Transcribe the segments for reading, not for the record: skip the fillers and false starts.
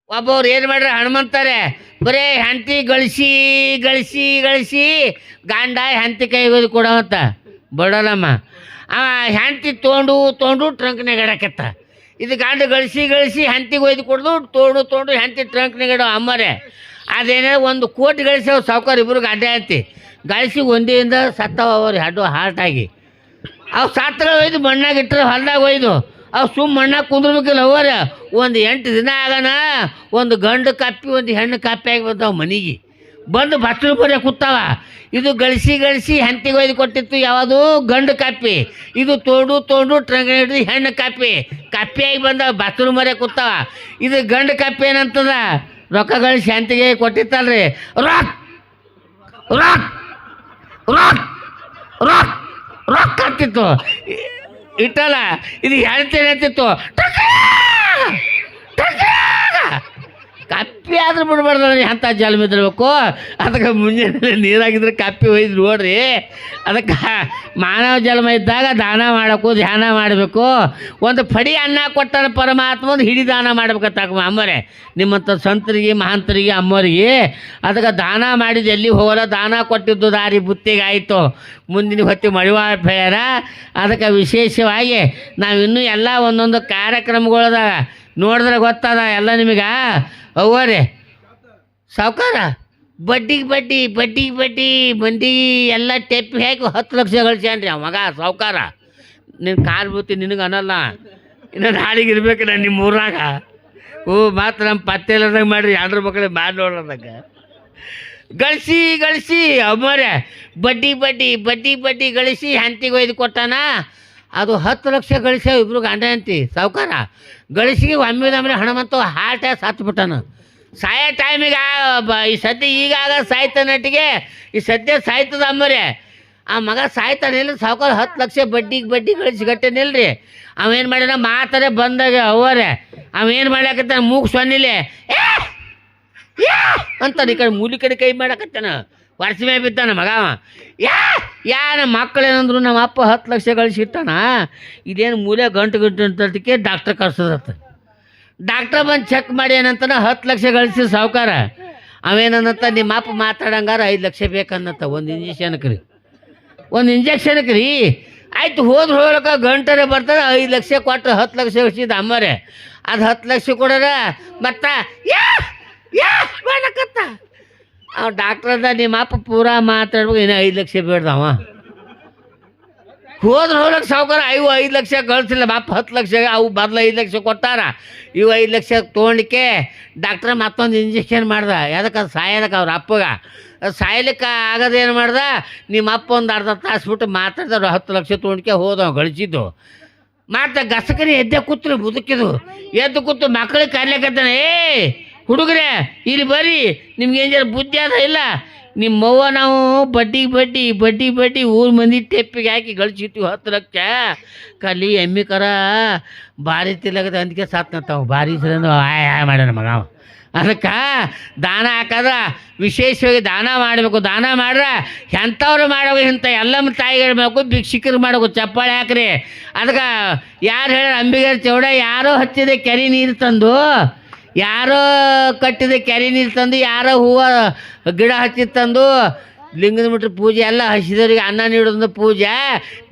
ಒಬ್ಬವ್ರು ಏನು ಮಾಡ್ರಿ ಹನುಮಂತಾರೆ ಬರೇ ಹೆಂಡತಿ ಗಳಿಸಿ ಗಳಿಸಿ ಗಳಿಸಿ ಗಂಡ ಹೆಂಡತಿ ಕೈಗೆ ಕೊಡವಂತ ಬಡಲಮ್ಮ ಆ ಹೆಂಡತಿ ತೊಗೊಂಡು ಟ್ರಂಕ್ನಾಗ ಇಡಕತ್ತ ಇದು ಗಂಡ ಗಳಿಸಿ ಗಳಿಸಿ ಹೆಂಡತಿಗೆ ಒಯ್ದು ಕೊಡ್ದು ತೊಗೊಂಡು ಹೆಂಡತಿ ಟ್ರಂಕ್ನಾಗ ಇಡೋ ಅಮ್ಮರೇ ಅದೇನೇ 1 ಕೋಟಿ ಗಳಿಸ್ಯಾವ ಸಾವುಕಾರ ಇಬ್ಬರು ಗಂಡ ಹೆಂಡತಿ ಗಳಿಸಿ ಒಂದಿಯಿಂದ ಸತ್ತವ ಅವ್ರು ಹೆಡ್ಡು ಹಾರ್ಟಾಗಿ ಅವು ಸತ್ತಗಳು ಒಯ್ದು ಮಣ್ಣಾಗ ಇಟ್ಟರೆ ಹೊಲ್ದಾಗ ಒಯ್ದು ಅವು ಸುಮ್ಮ ಮಣ್ಣಾಗ ಕುಂದ್ರಬೇಕಿಲ್ಲ ಅವರ 8 ದಿನ ಆಗನ ಒಂದು ಗಂಡು ಕಪ್ಪಿ ಒಂದು ಹೆಣ್ಣು ಕಪ್ಪಿ ಆಗಿ ಬಂದವು ಮನೆಗೆ ಬಂದು ಬಟ್ಟಲು ಬರೀ ಕೂತಾವ ಇದು ಗಳಿಸಿ ಗಳಿಸಿ ಹೆಂಡತಿಗೆ ಒಯ್ದು ಕೊಟ್ಟಿತ್ತು ಯಾವುದು ಗಂಡು ಕಪ್ಪಿ ಇದು ತೊಗೊಂಡು ಟ್ರಂಗ ಹಿಡಿದು ಹೆಣ್ಣು ಕಪ್ಪಿಯಾಗಿ ಬಂದವ ಬಟ್ಟಲು ಮರೆ ಕೂತಾವ ಇದು ಗಂಡು ಕಪ್ಪಿ ಏನಂತದ ರೊಕ್ಕ ಗಳಿಸಿ ಹೆಂಡತಿಗೆ ಕೊಟ್ಟಿತ್ತಲ್ರಿ ರೊಕ್ಕ ರೊಕ್ಕ ರೊಕ್ಕ ರೊಕ್ಕ ರೊಕ್ಕ ಅಂತಿತ್ತು ಇಟ್ಟಲ್ಲ ಇದು ಹೇಳ್ತೇನೆ ಕಪ್ಪಿ ಆದ್ರೂ ಬಿಡ್ಬಾರ್ದು ಅಂಥ ಜಲ್ಮ ಇದ್ರಬೇಕು ಅದಕ್ಕೆ ಮುಂಜಾನೆ ನೀರಾಗಿದ್ರೆ ಕಪ್ಪಿ ಒಯ್ದು ನೋಡ್ರಿ ಅದಕ್ಕೆ ಮಾನವ ಜನ್ಮ ಇದ್ದಾಗ ದಾನ ಮಾಡಬೇಕು ಧ್ಯಾನ ಮಾಡಬೇಕು ಒಂದು ಪಡಿ ಅನ್ನ ಕೊಟ್ಟಾರ ಪರಮಾತ್ಮ ಒಂದು ಹಿಡಿ ದಾನ ಮಾಡ್ಬೇಕಂತ ಅಮ್ಮರೇ ನಿಮ್ಮಂಥ ಸಂತರಿಗೆ ಮಹಾಂತರಿಗೆ ಅಮ್ಮರಿಗೆ ಅದಕ್ಕೆ ದಾನ ಮಾಡಿದ್ದು ಎಲ್ಲಿ ಹೋಗಲ್ಲ ದಾನ ಕೊಟ್ಟಿದ್ದು ದಾರಿ ಬುತ್ತಿಗೆ ಆಯಿತು ಮುಂದಿನ ಹೊತ್ತಿ ಮಡಿವಾಳ ಫೇರ ಅದಕ್ಕೆ ವಿಶೇಷವಾಗಿ ನಾವಿನ್ನೂ ಎಲ್ಲ ಒಂದೊಂದು ಕಾರ್ಯಕ್ರಮಗಳದಾಗ ನೋಡಿದ್ರೆ ಗೊತ್ತದ ಎಲ್ಲ ನಿಮಗೆ ಅವ್ವರೇ ಸಾವುಕಾರ ಬಡ್ಡಿಗೆ ಮಂದಿಗೆ ಎಲ್ಲ ಟೆಪ್ಪಿ ಹಾಕಿ 10 ಲಕ್ಷ ಗಳಿಸ್ಯಾನ್ರಿ ಆ ಮಗ ಸಾವುಕಾರ ನಿನ್ನ ಕಾಲು ಬೂತಿ ನಿನಗೆ ಅನ್ನಲ್ಲ ಇನ್ನು ನಾಳೆಗೆ ಇರ್ಬೇಕು ನಾನು ನಿಮ್ಮ ಊರಾಗ ಮಾತ್ರ ನಮ್ಮ ಪತ್ತೆ ಇಲ್ಲದಂಗೆ ಮಾಡಿರಿ 2 ಮಕ್ಕಳಿಗೆ ಮಾಡಿ ನೋಡೋದಾಗ ಗಳಿಸಿ ಅಮ್ಮರೇ ಬಡ್ಡಿ ಗಳಿಸಿ ಹೆಂಡತಿಗೆ ಒಯ್ದು ಕೊಟ್ಟಾನ ಅದು 10 ಲಕ್ಷ ಗಳಿಸ್ಯಾವ ಇಬ್ರು ಗಂಡ ಹೆಂಡತಿ ಸಾವುಕಾರ ಗಳಿಸಿಗೆ ಒಮ್ಮೆದಮ್ಮೆ ಹಣಮಂತ ಹಾರ್ಟ್ ಸತ್ಬಿಟ್ಟಾನ ಸಾಯೋ ಟೈಮಿಗೆ ಈ ಸದ್ಯ ಈಗಾಗ ಸಾಯ್ತಾನಟ್ಟಿಗೆ ಈ ಸದ್ಯ ಸಾಯ್ತದ ಅಮ್ಮರೇ ಆ ಮಗ ಸಾಯ್ತಾನಿಲ್ಲ ಸಾವುಕಾರ 10 ಲಕ್ಷ ಬಡ್ಡಿ ಗಳಿಸಿ ಗಟ್ಟೆನಿಲ್ರಿ ಅವೇನು ಮಾಡ್ಯಾನ ಮಾತಾರೆ ಬಂದಾಗ ಅವರೇ ಅವೇನು ಮಾಡ್ಯಾಕತ್ತಾನ ಮೂಗು ಸೊನ್ನಿಲೆ ಅಂತಾನೆ ಈ ಕಡೆ ಮೂಲಿ ಕಡೆ ಕೈ ಮಾಡಕತ್ತಾನ ವರ್ಷ ಮೇ ಬಿದ್ದಾನ ಮಗ ನಮ್ಮ ಮಕ್ಕಳೇನಂದ್ರು ನಮ್ಮ ಅಪ್ಪ 10 ಲಕ್ಷ ಗಳಿಸಿಟ್ಟಾನ ಇದೇನು ಮೂಲೆ ಗಂಟು ಅಂತಕ್ಕೆ ಡಾಕ್ಟ್ರ್ ಕರ್ಸೋದತ್ತ ಡಾಕ್ಟ್ರ್ ಬಂದು ಚೆಕ್ ಮಾಡಿ ಏನಂತಾನ 10 ಲಕ್ಷ ಗಳಿಸಿ ಸಾವುಕಾರ ಅವೇನಂತ ನಿಮ್ಮ ಅಪ್ಪ ಮಾತಾಡಂಗಾರ 5 ಲಕ್ಷ ಬೇಕನ್ನತ್ತ ಒಂದು ಇಂಜೆಕ್ಷನ್ಗೆ ರೀ ಆಯ್ತು ಹೋಗ್ಲಕ್ಕ ಗಂಟರೆ ಬರ್ತಾರೆ 5 ಲಕ್ಷ ಕೊಟ್ಟರೆ 10 ಲಕ್ಷ ಗಳಿಸಿದ ಅಮ್ಮರೇ ಅದು 10 ಲಕ್ಷ ಕೊಡೋರ ಮತ್ತು ಬೇಡಕತ್ತ ಅವ ಡಾಕ್ಟ್ರದ ನಿಮ್ಮ ಅಪ್ಪ ಪೂರಾ ಮಾತಾಡ್ಬೇಕು ಇನ್ನೂ 5 ಲಕ್ಷ ಬೇಡ್ದವ ಹೋಗ್ಲಕ್ಕೆ ಸಾವುಕಾರ 5 ಲಕ್ಷ ಕಳಿಸಿಲ್ಲ ಅಪ್ಪ 10 ಲಕ್ಷ ಅವು ಬದಲು 5 ಲಕ್ಷ ಕೊಟ್ಟಾರ ಇವು 5 ಲಕ್ಷ ತೊಗೊಂಡಿಕ್ಕೆ ಡಾಕ್ಟ್ರ ಮತ್ತೊಂದು ಇಂಜೆಕ್ಷನ್ ಮಾಡ್ದ ಯಾದಕ್ಕೆ ಸಾಯೋದಕ್ಕೆ ಅವ್ರ ಅಪ್ಪಗೆ ಸಾಯ್ಲಿಕ್ಕೆ ಆಗೋದೇನು ಮಾಡ್ದ ನಿಮ್ಮ ಅಪ್ಪ ಒಂದು ಅರ್ಧ ತಾಸು ಬಿಟ್ಟು ಮಾತಾಡ್ದವ್ರು 10 ಲಕ್ಷ ತೊಗೊಂಡಿಕೆ ಹೋದವ ಗಳಿಸಿದ್ದು ಮತ್ತು ಗಸಕರಿ ಎದ್ದೆ ಕೂತ್ರು ಮುದುಕಿದು ಎದ್ದು ಕೂತು ಮಕ್ಕಳಿಗೆ ಕರ್ಲಿಕ್ಕತ್ತಾನೆ ಹುಡುಗರೇ ಇಲ್ಲಿ ಬರ್ರಿ ನಿಮ್ಗೆ ಏನು ಜರ ಬುದ್ಧಿ ಅದ ಇಲ್ಲ ನಿಮ್ಮವ್ವ ನಾವು ಬಡ್ಡಿ ಊರು ಮಂದಿ ಟೆಪ್ಪಿಗೆ ಹಾಕಿ ಗಳಿಸಿರ್ತೀವಿ 10 ಲಕ್ಷ ಕಲಿ ಎಮ್ಮಿ ಕರ ಭಾರಿ ತಿಲ್ಲಗದ ಅಂದಕ್ಕೆ ಸಾತ್ನಂತಾವ ಭಾರಿ ಸರಿಂದ ಮಾಡ್ಯಾನ ಮಗ ಅದಕ್ಕೆ ದಾನ ಹಾಕದ್ರ ವಿಶೇಷವಾಗಿ ದಾನ ಮಾಡಬೇಕು ದಾನ ಮಾಡ್ರೆ ಎಂಥವ್ರು ಮಾಡಬೇಕು ಇಂಥ ಎಲ್ಲಮ್ಮ ತಾಯಿಗಳು ಮಾಡಬೇಕು ಭಿಕ್ಷಿಕರು ಮಾಡಬೇಕು ಚಪ್ಪಾಳೆ ಹಾಕ್ರಿ ಅದಕ್ಕೆ ಯಾರು ಹೇಳ ಅಂಬಿಗರ ಚೌಡ ಯಾರೋ ಹಚ್ಚಿದೆ ಕೆರೆ ನೀರು ತಂದು ಯಾರೋ ಕಟ್ಟಿದ ಕೆರೆ ನೀರು ತಂದು ಯಾರೋ ಹೂವು ಗಿಡ ಹಚ್ಚಿ ತಂದು ಲಿಂಗದ ಮಟ್ಟ ಪೂಜೆ ಎಲ್ಲ ಹಸಿದವ್ರಿಗೆ ಅನ್ನ ನೀಡೋದು ಪೂಜೆ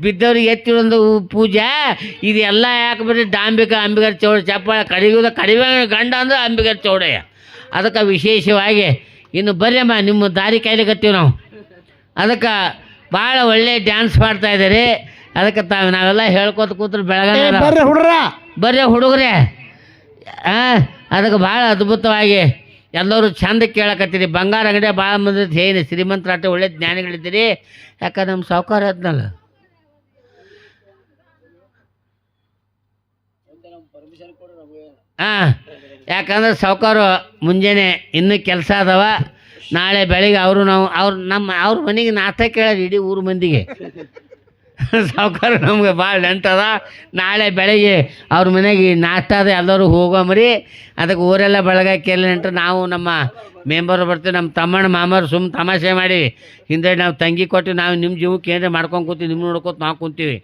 ಬಿದ್ದವ್ರಿಗೆ ಎತ್ತಿಡೋದು ಪೂಜೆ ಇದೆಲ್ಲ ಯಾಕೆ ಬರ್ರಿ ಅಂಬಿಗರ ಚೌಡ ಚಪ್ಪಾಳೆ ಕಡಿಮೆ ಗಂಡ ಅಂದ್ರೆ ಅಂಬಿಗರ ಚೌಡಯ್ಯ ಅದಕ್ಕೆ ವಿಶೇಷವಾಗಿ ಇನ್ನು ಬರ್ರಮ್ಮ ನಿಮ್ಮ ದಾರಿ ಕಾಯ್ಲಿಕತ್ತೀವಿ ನಾವು ಅದಕ್ಕೆ ಭಾಳ ಒಳ್ಳೆ ಡ್ಯಾನ್ಸ್ ಮಾಡ್ತಾಯಿದ್ದಾರೆ ಅದಕ್ಕೆ ನಾವೆಲ್ಲ ಹೇಳ್ಕೊತ ಕೂತ್ರೆ ಬೆಳಗ್ಗೆ ಬರ್ರಿ ಹುಡುಗರೇ ಅದಕ್ಕೆ ಭಾಳ ಅದ್ಭುತವಾಗಿ ಎಲ್ಲರೂ ಚಂದ ಕೇಳಕತ್ತೀರಿ ಬಂಗಾರ ಅಂಗಡಿ ಭಾಳ ಮಂದಿ ಏನು ಶ್ರೀಮಂತರಾಟ ಒಳ್ಳೆ ಜ್ಞಾನಿಗಳಿದ್ದೀರಿ ಯಾಕಂದ್ರೆ ನಮ್ಮ ಸಾವುಕಾರ ಆದ್ನಲ್ಲ ಯಾಕಂದ್ರೆ ಸಾವುಕಾರು ಮುಂಜಾನೆ ಇನ್ನೂ ಕೆಲಸ ಅದಾವ ನಾಳೆ ಬೆಳಿಗ್ಗೆ ಅವ್ರ ಮನೆಗೆ ನಾಷ್ಟ ಕೇಳೋದು ಇಡೀ ಊರು ಮಂದಿಗೆ ಸಾವುಕಾರ ನಮ್ಗೆ ಭಾಳ ನೆಂಟದ ನಾಳೆ ಬೆಳಗ್ಗೆ ಅವ್ರ ಮನೆಗೆ ನಾಷ್ಟ ಅದ ಎಲ್ಲರೂ ಹೋಗೋಮರಿ ಅದಕ್ಕೆ ಊರೆಲ್ಲ ಬೆಳಗಾಕೆಲ್ಲ ನೆಂಟು ನಾವು ನಮ್ಮ ಮೆಂಬರು ಬರ್ತೀವಿ ನಮ್ಮ ತಮ್ಮಣ್ಣ ಮಾಮರು ಸುಮ್ಮ ತಮಾಷೆ ಮಾಡಿ ಹಿಂದೆ ನಾವು ತಂಗಿ ಕೊಟ್ಟು ನಾವು ನಿಮ್ಮ ಜೀವಕ್ಕೆ ಏನಾರ ಮಾಡ್ಕೊಂಡು ಕೂತೀವಿ ನಿಮ್ಮ ನೋಡ್ಕೊತ ನಾವು ಕುಂತೀವಿ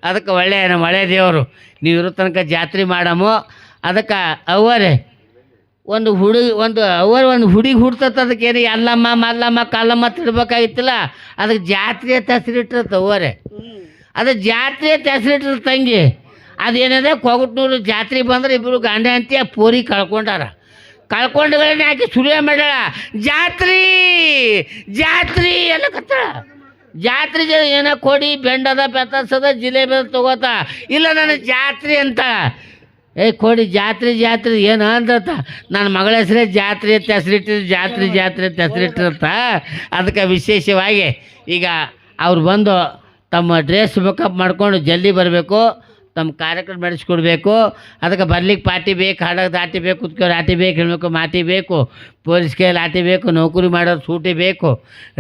ಅದಕ್ಕೆ ನಮ್ಮ ಒಳ್ಳೆಯ ದೇವರು ನೀವು ಇರೋ ತನಕ ಜಾತ್ರೆ ಮಾಡಮು ಅದಕ್ಕೆ ಅವರೇ ಒಂದು ಹುಡುಗಿ ಹುಡ್ತತ್ತ ಅದಕ್ಕೆ ಏನು ಎಲ್ಲಮ್ಮ ಮಲ್ಲಮ್ಮ ಕಲ್ಲಮ್ಮ ತಿಳ್ಬೇಕಾಗಿತ್ತಿಲ್ಲ, ಅದಕ್ಕೆ ಜಾತ್ರೆ ಅಂತ ಹೆಸರಿಟ್ಟಿರ್ತ ಅವರೇ. ಅದು ಜಾತ್ರೆ ಅಂತ ಹೆಸರಿಟ್ಟಿರ್ ತಂಗಿ. ಅದೇನಿದೆ ಕೊಗಟ್ನೂರು ಜಾತ್ರೆ ಬಂದ್ರೆ ಇಬ್ಬರು ಗಂಡ ಅಂತಿ ಆ ಪೋರಿ ಕಳ್ಕೊಂಡುಗಳನ್ನ ಹಾಕಿ ಸುಳಿಯ ಮಾಡ್ಯಾಳ. ಜಾತ್ರಿ ಎಲ್ಲ ಕತ್ತಾಳ. ಜಾತ್ರೆ ಏನೋ ಕೊಡಿ ಬೆಂಡದ ಬೆತ್ತಸದ ಜಿಲೇಬಿ ತಗೋತ ಇಲ್ಲ ನನಗೆ ಜಾತ್ರೆ ಅಂತ. ಕೊಡಿ ಜಾತ್ರೆ ಏನು ಅಂದ್ರತ ನನ್ನ ಮಗಳ ಹೆಸರೇ ಜಾತ್ರೆ ಅಂತ ಹೆಸರಿಟ್ಟಿರ್ತ. ಅದಕ್ಕೆ ವಿಶೇಷವಾಗಿ ಈಗ ಅವ್ರು ಬಂದು ತಮ್ಮ ಡ್ರೆಸ್ ಮೇಕಪ್ ಮಾಡ್ಕೊಂಡು ಜಲ್ದಿ ಬರಬೇಕು, ತಮ್ಮ ಕಾರ್ಯಕ್ರಮ ನಡೆಸ್ಕೊಡ್ಬೇಕು. ಅದಕ್ಕೆ ಬರ್ಲಿಕ್ಕೆ ಪಾರ್ಟಿ ಬೇಕು, ಹಾಡೋದು ಆಟಿ ಬೇಕು, ಕುತ್ಕೊಂಡು ಆಟಿ ಬೇಕು, ಹೆಣ್ಬೇಕು ಮಾಟಿ ಬೇಕು, ಪೊಲೀಸ್ ಕೈಯಲ್ಲಿ ಆಟಿ ಬೇಕು, ನೌಕರಿ ಮಾಡೋದು ಸೂಟಿ ಬೇಕು,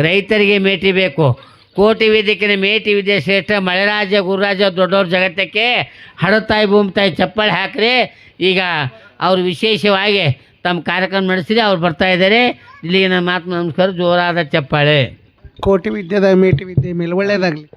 ರೈತರಿಗೆ ಮೇಟಿ ಬೇಕು. ಕೋಟಿ ವಿದ್ಯೆಕಿನ ಮೇಟಿ ವಿದ್ಯೆ ಶ್ರೇಷ್ಠ, ಮಳೆರಾಜ ಗುರುರಾಜ ದೊಡ್ಡವ್ರ ಜಗತ್ತಕ್ಕೆ ಹಡತಾಯಿ ಭೂಮಿ ತಾಯಿ ಚಪ್ಪಾಳೆ ಹಾಕ್ರಿ. ಈಗ ಅವರು ವಿಶೇಷವಾಗಿ ತಮ್ಮ ಕಾರ್ಯಕ್ರಮ ನಡೆಸಿರಿ, ಅವ್ರು ಬರ್ತಾ ಇದ್ದಾರೆ. ಇಲ್ಲಿಗೆ ನನ್ನ ಮಾತು ನಮಸ್ಕಾರ, ಜೋರಾದ ಚಪ್ಪಾಳೆ. ಕೋಟಿ ವಿದ್ಯೆದ ಮೇಟಿ ವಿದ್ಯೆ ಮೇಲೆ ಒಳ್ಳೆಯದಾಗಲಿ.